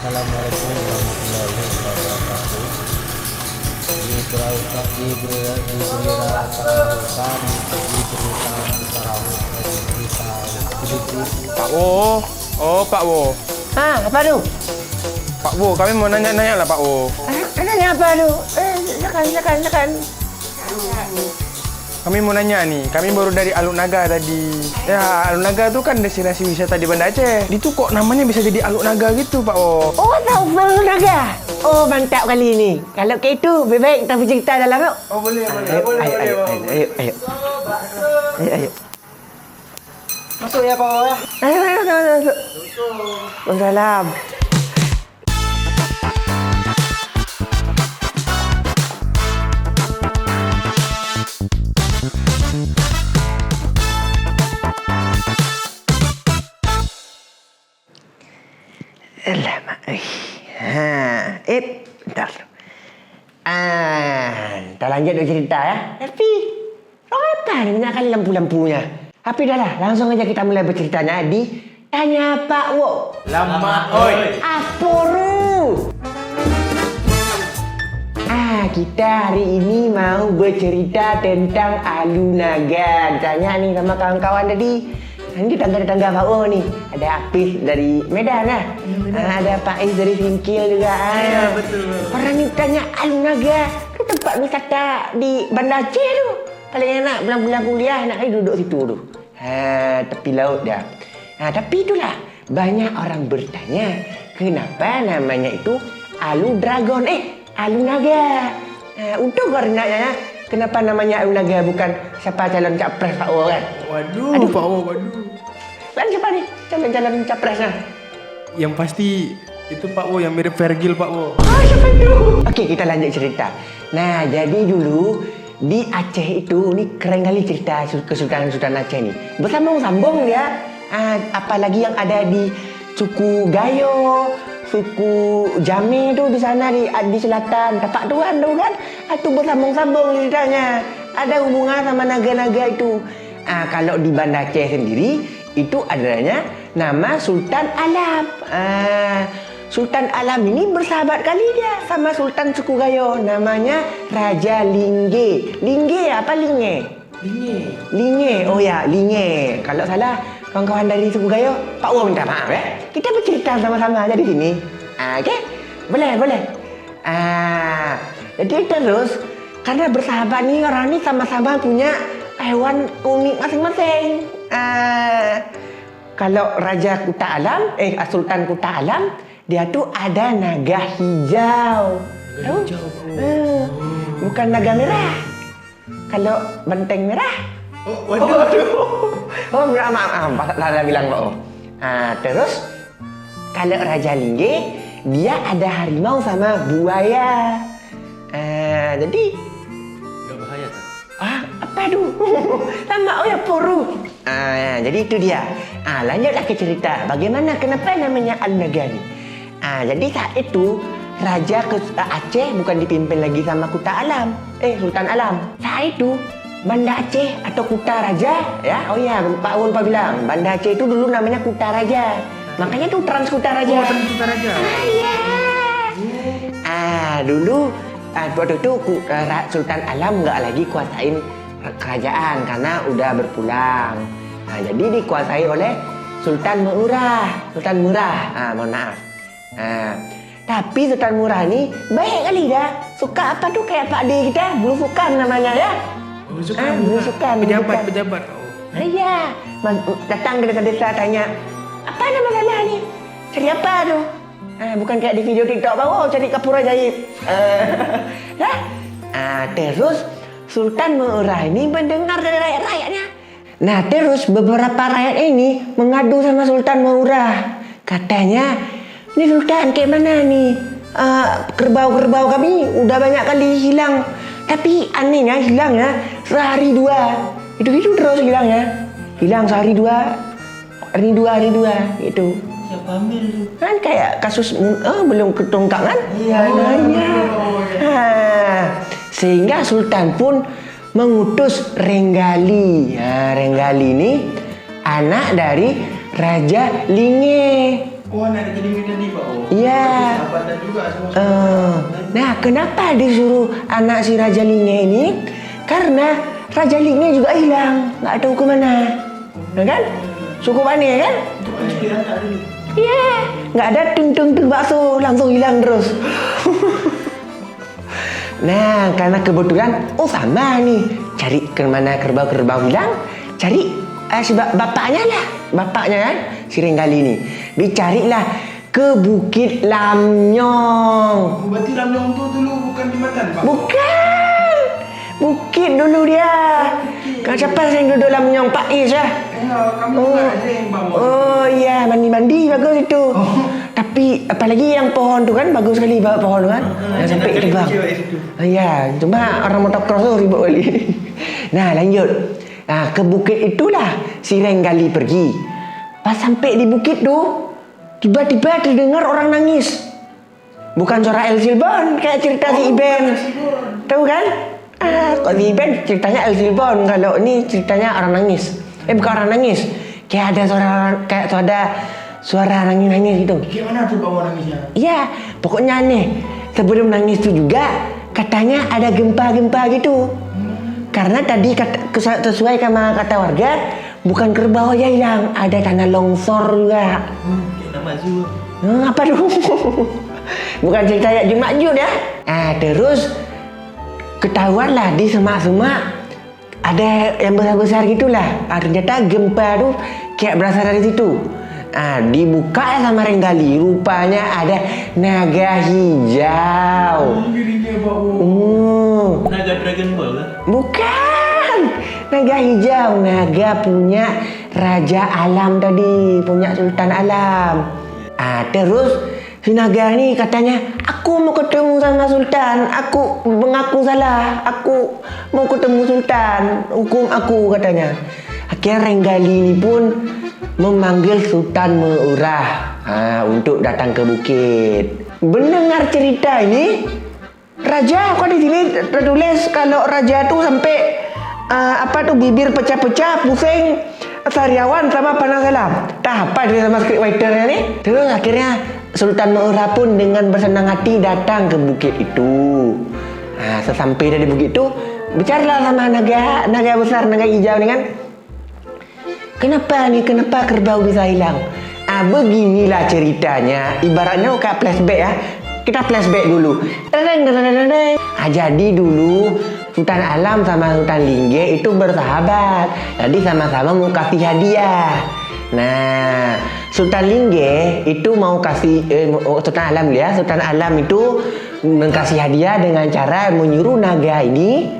Assalamualaikum warahmatullahi wabarakatuh. Diberitakan Pak Wo, oh Pak Wo. Apa tu? Pak Wo, kami mau nanya-nanya lah Pak Wo. Nanya apa tu? Silakan. Kami mau nanya nih, kami baru dari Aluk Naga tadi. Ya, Aluk Naga tuh kan destinasi wisata di Banda Aceh. Itu kok namanya bisa jadi Aluk Naga gitu Pak Wo? Oh, tahu Aluk Naga. Oh, mantap kali ini. Kalau kayak itu, lebih baik kita bercerita dalam yuk. Oh, boleh. Ayo. Masuk ya Pak Wo ya. Ayo. Waalaikumsalam. Alamak. Bentar. Kita lanjut cerita ya. Tapi, apa ni banyak kali lampu-lampunya? Tapi dah lah, langsung aja kita mulai berceritanya di Tanya Pak Wo. Lama, oi. Aporu. Kita hari ini mau bercerita tentang Aluk Naga. Tanya nih sama kawan-kawan tadi. Ini tetangga-tetangga Pak Wo nih. Ada Apis dari Medan lah. Ada Pak Is dari Singkil juga. Iya, betul. Orang ini tanya Aluk Naga. Itu tempat wisata di Banda Aceh tu. Paling enak bulan-bulan kuliah nak duduk situ tu. Tepi laut dah. Tapi itulah banyak orang bertanya kenapa namanya itu Aluk Dragon. Aluk Naga. Untuk karenanya kenapa namanya Aluk Naga bukan siapa calon capres Pak Wo kan? Waduh, Pak Wo, waduh. Kan siapa nih calon capresnya? Yang pasti itu Pak Wo yang mirip Vergil Pak Wo. Siapa itu? Oke, kita lanjut cerita. Nah, jadi dulu di Aceh itu, ini keren kali cerita Kesultanan Aceh nih. Bersambung-sambung dia. Apalagi yang ada di suku Gayo, suku Jami itu di sana di selatan, Tapak Tuan tu kan. Itu bersambung-sambung ceritanya. Ada hubungan sama naga-naga itu. Kalau di Banda Aceh sendiri itu adanya nama Sultan Alam. Sultan Alam ini bersahabat kali dia sama Sultan suku Gayo, namanya Raja Lingge. Lingge apa Linge? Linge. Oh ya, Linge. Kalau salah kawan-kawan dari suku Gayo, Pak Wo minta maaf ya. Kita bercerita sama-sama aja di sini. Okey? Boleh. Jadi terus karena bersahabat nih orang ini sama-sama punya hewan unik masing-masing. Kalau Raja Kuta Alam, Sultan Kuta Alam, dia tuh ada naga hijau. Bukan naga merah. Kalau benteng merah. Maaf. Salah bilang Pak Wo. Terus kalau Raja Lingge, dia ada harimau sama buaya. Jadi Gak bahaya kan? apa tu? Lama ya poru. Jadi itu dia. Lanjutlah ke cerita. Bagaimana kenapa namanya Aluk Naga ni? Jadi saat itu Raja Aceh bukan dipimpin lagi sama Kuta Alam. Sultan Alam. Saat itu Banda Aceh atau Kuta Raja, ya. Oh ya, Pak Wo lupa bilang. Banda Aceh itu dulu namanya Kuta Raja. Makanya tuh Trans Kuta Raja. Oh, Trans Kuta Raja. Dulu waktu itu Sultan Alam nggak lagi kuasain kerajaan karena udah berpulang. Jadi dikuasai oleh Sultan Murah. Mohon maaf. Tapi Sultan Murah ni baik kali dah. Suka apa tu kayak Pak D kita, belusukan namanya ya. Belusukan. Pejabat Pak Wo. Iya. Datang ke desa-desa tanya, apa nama masalah ni? Cari apa tu? Bukan kayak di video TikTok Pak, cari kapur ajaib. Terus Sultan Murah ini mendengar dari rakyat-rakyatnya. Nah, terus beberapa rakyat ini mengadu sama Sultan Murah. Katanya, ini Sultan kayak mana nih? Kerbau-kerbau kami udah banyak kali hilang. Tapi anehnya hilangnya sehari dua. Itu terus hilangnya. Hilang sehari dua. Hari dua. Itu. Siapa ambil tu? Kan kayak kasus belum ketungkap kan? Iya. Sehingga Sultan pun mengutus Renggali. Renggali ini anak dari Raja Linge. Oh, anak jadi tadi Pak Wo. Iya. Nah, kenapa disuruh anak si Raja Linge ini? Karena Raja Linge juga hilang, nggak tahu kemana, nah kan? Cukup aneh kan? Iya, nggak ada tung bakso, langsung hilang terus. Nah, karena kebetulan, sama nih, cari kemana kerbau hilang, cari si bapaknya kan, si Renggali ini, dicarilah ke Bukit Lamnyong. Berarti Lamnyong itu dulu bukan jembatan, Pak? Bukan, bukit dulu dia. Kan siapa yang duduk Lamnyong? Pak Is ya? Kami juga ada yang bawa. Oh iya, mandi bagus itu. Tapi apalagi yang pohon tu kan bagus sekali pohon tu kan. Yang sampai terbang. Iya, cuma orang motocross tu ribut kali. Nah, lanjut. Nah, ke bukit itulah si Renggali pergi. Pas sampai di bukit tu, tiba-tiba terdengar orang nangis. Bukan suara El Silbon kayak cerita si Iben. Tahu kan? Kalau si Iben ceritanya El Silbon, kalau ini ceritanya orang nangis. Bukan orang nangis. Kayak ada suara nangis gitu. Gimana tuh bawa nangisnya? Iya, pokoknya aneh. Sebelum nangis itu juga katanya ada gempa-gempa gitu. Karena tadi sesuai sama kata warga, bukan kerbau aja hilang, ada tanah longsor juga. Nama Zul. Apa dong? Bukan cerita ya Jumat Jud ya. Terus ketahuan lah di semak-semak ada yang besar-besar gitulah. Ternyata gempa tuh kayak berasal dari situ. Dibuka sama Renggali, rupanya ada naga hijau. Naga Dragon Ball kan? Bukan, naga hijau, naga punya Raja Alam tadi, punya Sultan Alam. Terus si naga ni katanya, aku mau ketemu sama Sultan, aku mengaku salah, aku mau ketemu Sultan, hukum aku katanya. Akhirnya Renggali ini pun memanggil Sultan Meurah untuk datang ke bukit. Mendengar cerita ini, Raja kok di sini tertulis kalau Raja tuh sampai bibir pecah-pecah, pusing, sariawan sama panas alam. Apa dia sama scriptwriternya nih? Terus akhirnya Sultan Meurah pun dengan bersenang hati datang ke bukit itu. Sesampai dari bukit itu, bicaralah sama naga besar, naga hijau nih kan. Kenapa kerbau bisa hilang? Beginilah ceritanya. Ibaratnya kayak flashback ya. Kita flashback dulu. Jadi dulu Sultan Alam sama Sultan Lingge itu bersahabat. Jadi sama-sama mau kasih hadiah. Nah, Sultan Lingge itu mau kasih Sultan Alam ya. Sultan Alam itu mengasih hadiah dengan cara menyuruh naga ini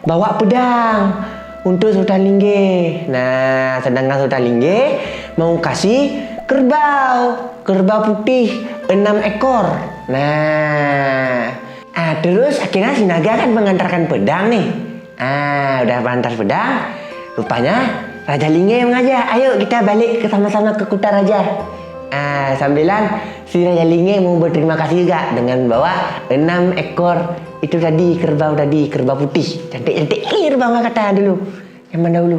bawa pedang untuk Sultan Lingge. Nah, sedangkan Sultan Lingge mau kasih kerbau putih 6 ekor. Nah, terus akhirnya si naga kan mengantarkan pedang nih. Udah mengantar pedang, rupanya Raja Lingge mengajak, ayo kita balik sama-sama ke Kuta Raja. Sambilan si Raja Lingge mau berterima kasih juga dengan bawa 6 ekor itu tadi, kerbau putih. Cantik-cantik kerbau kata dulu, zaman dahulu.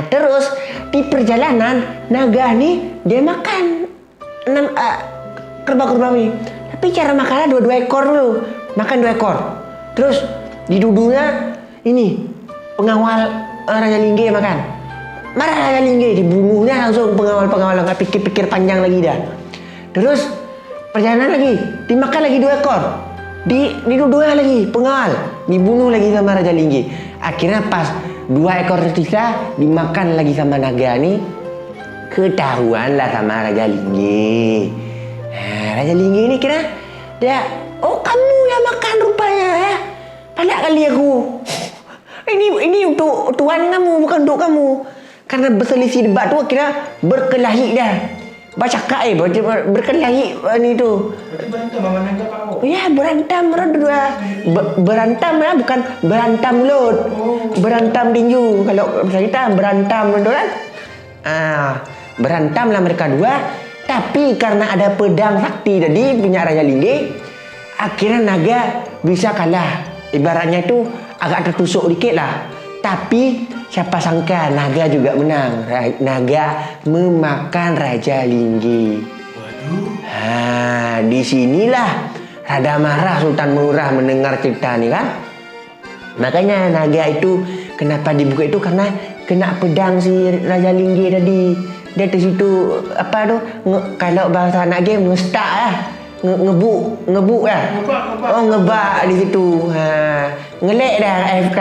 Terus di perjalanan naga nih dia makan 6 kerbau ini. Tapi cara makannya 2 ekor dulu. Makan 2 ekor. Terus di dudunya ini pengawal Raja Lingge makan. Marah Raja Lingge, dibunuhnya langsung pengawal nggak pikir-pikir panjang lagi dah. Terus perjalanan lagi, dimakan lagi 2 ekor. Di dudunya lagi pengawal, dibunuh lagi sama Raja Lingge. Akhirnya pas 2 ekor tersisa dimakan lagi sama naga nih. Ketahuan lah sama Raja Lingge. Raja Lingge ini kira dia, kamu yang makan rupanya ya. Palak kali aku. Ini untuk tuan kamu, bukan untuk kamu. Karena berselisih debat tu kira berkelahi dah. Bercakap berkelahi ni tu. Berarti berantem sama naga Pak O? Ya, berantem berdua. Berantem lah, bukan berantem mulut. Berantem tinju. Kalau kita berantem tu kan. Berantem lah mereka dua. Tapi karena ada pedang sakti tadi punya Raja Lingge, akhirnya naga bisa kalah. Ibaratnya itu agak tertusuk dikit lah. Tapi siapa sangka naga juga menang. Naga memakan Raja Lingge. Waduh. di sinilah rada marah Sultan Murah mendengar cerita ni kan. Makanya naga itu kenapa dibuka itu karena kena pedang si Raja Linggih tadi. Dia di situ apa tu kalau bahasa anak game ngestak lah. Ngebuk lah. Oh ngebak di situ. Ngelek dah AFK.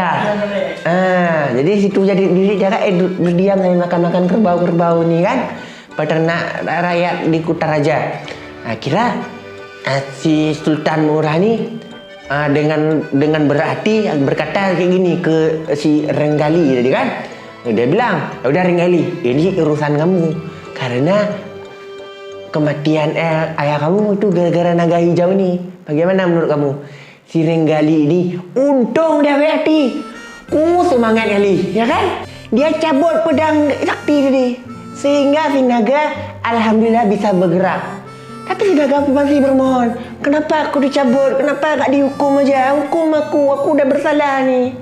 Jadi situ jadi diri jarak berdiam dan makan-makan kerbau-kerbau ni kan. Peternak rakyat di Kutaraja. Kira si Sultan Murah ni dengan berhati berkata kayak gini ke si Renggali tadi kan. Dia bilang, udah Renggali, ini urusan kamu karena kematian ayah kamu itu gara-gara naga hijau ni. Bagaimana menurut kamu? Si Renggali ini untung dia berhati. Semangat kali, ya kan? Dia cabut pedang sakti tadi. Sehingga si naga alhamdulillah bisa bergerak. Tapi si naga masih bermohon, kenapa aku dicabut? Kenapa tak dihukum aja? Hukum aku udah bersalah ni.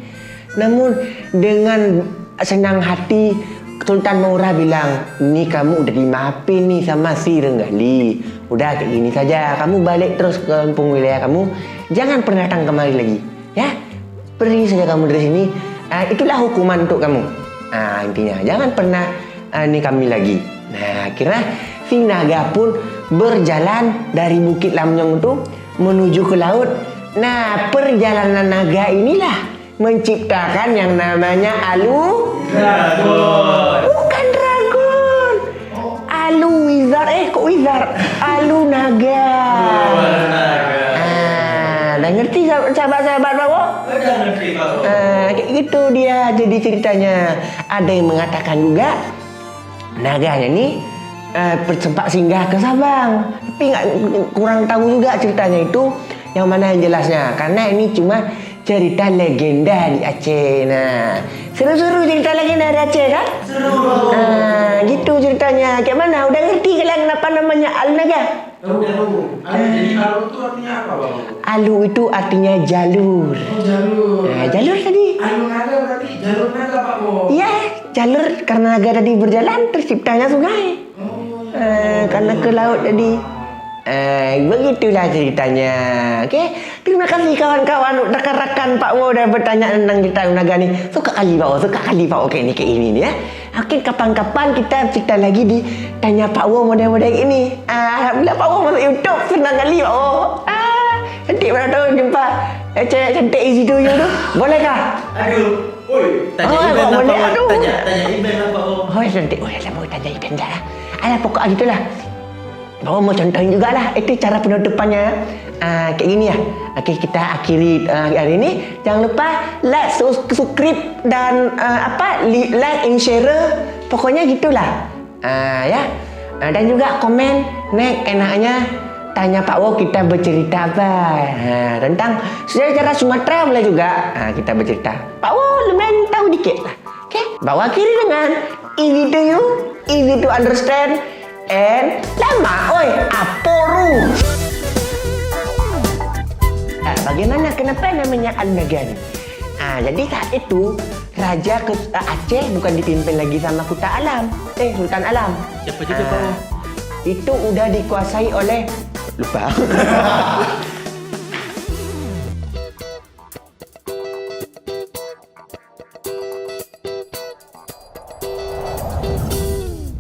Namun dengan senang hati Sultan Murah bilang, ni kamu udah dimaafin nih sama si Renggali. Udah kayak gini saja, kamu balik terus ke kampung wilayah kamu. Jangan pernah datang kemari lagi. Ya, pergi saja kamu dari sini. Itulah hukuman untuk kamu. Intinya, jangan pernah ni kami lagi. Nah, akhirnya si naga pun berjalan dari Bukit Lamnyong itu menuju ke laut. Nah, perjalanan naga inilah menciptakan yang namanya Dragon. Bukan dragon. Alu wizard. Kok wizard? Alu naga. Dah ngerti sahabat-sahabat bawa? Udah ngerti kau. Kayak gitu dia jadi ceritanya. Ada yang mengatakan juga naganya ni sempat singgah ke Sabang. Tapi kurang tahu juga ceritanya itu yang mana yang jelasnya. Karena ini cuma cerita legenda di Aceh. Nah, seru-seru cerita legenda di Aceh kan? Seru. Gitu ceritanya. Kayak mana? Udah ngerti kan kenapa namanya Alu Naga? Tahu. Jadi alu itu artinya apa, Bang? Alu itu artinya jalur. Oh, jalur. Jalur tadi. Alu naga berarti jalur naga, Pak Bo. Iya, jalur karena naga tadi berjalan terciptanya sungai. Karena ke laut tadi. Begitulah ceritanya. Okey. Terima kasih kawan-kawan, rekan-rekan Pak Wo dah bertanya tentang cerita naga ni. Suka kali Pak Wo, okey ni kayak ini ya. Okey, kapan-kapan kita cerita lagi di tanya Pak Wo model-model ini. Alhamdulillah Pak Wo masuk YouTube senang kali Pak Wo. Cantik mana tahu jumpa cewek cantik di situ tu. Bolehkah? Aduh. Oi, tanya Oh, Iben kok lah boleh? Pak. Aduh. Tanya Iben lah Pak. Oh, cantik. Oh, lah mau tanya Iben dah lah. Alah pokoknya gitulah. Bawa mau contohin jugalah. Itu cara penutupannya. Kayak gini ya. Okey, kita akhiri hari ini. Jangan lupa like, subscribe dan like and share. Pokoknya gitulah. Ya. Dan juga komen. Enaknya tanya Pak Wo kita bercerita apa. Tentang sejarah Sumatera boleh juga. Kita bercerita. Pak Wo lumayan tahu dikit lah. Okey. Bawa akhiri dengan easy to you, easy to understand. And lama, aporu. Bagaimana kenapa namanya Al-Naga ni? Jadi saat itu Raja Aceh bukan dipimpin lagi sama Kuta Alam, Sultan Alam. Siapa juga Pak? Itu udah dikuasai oleh lupa.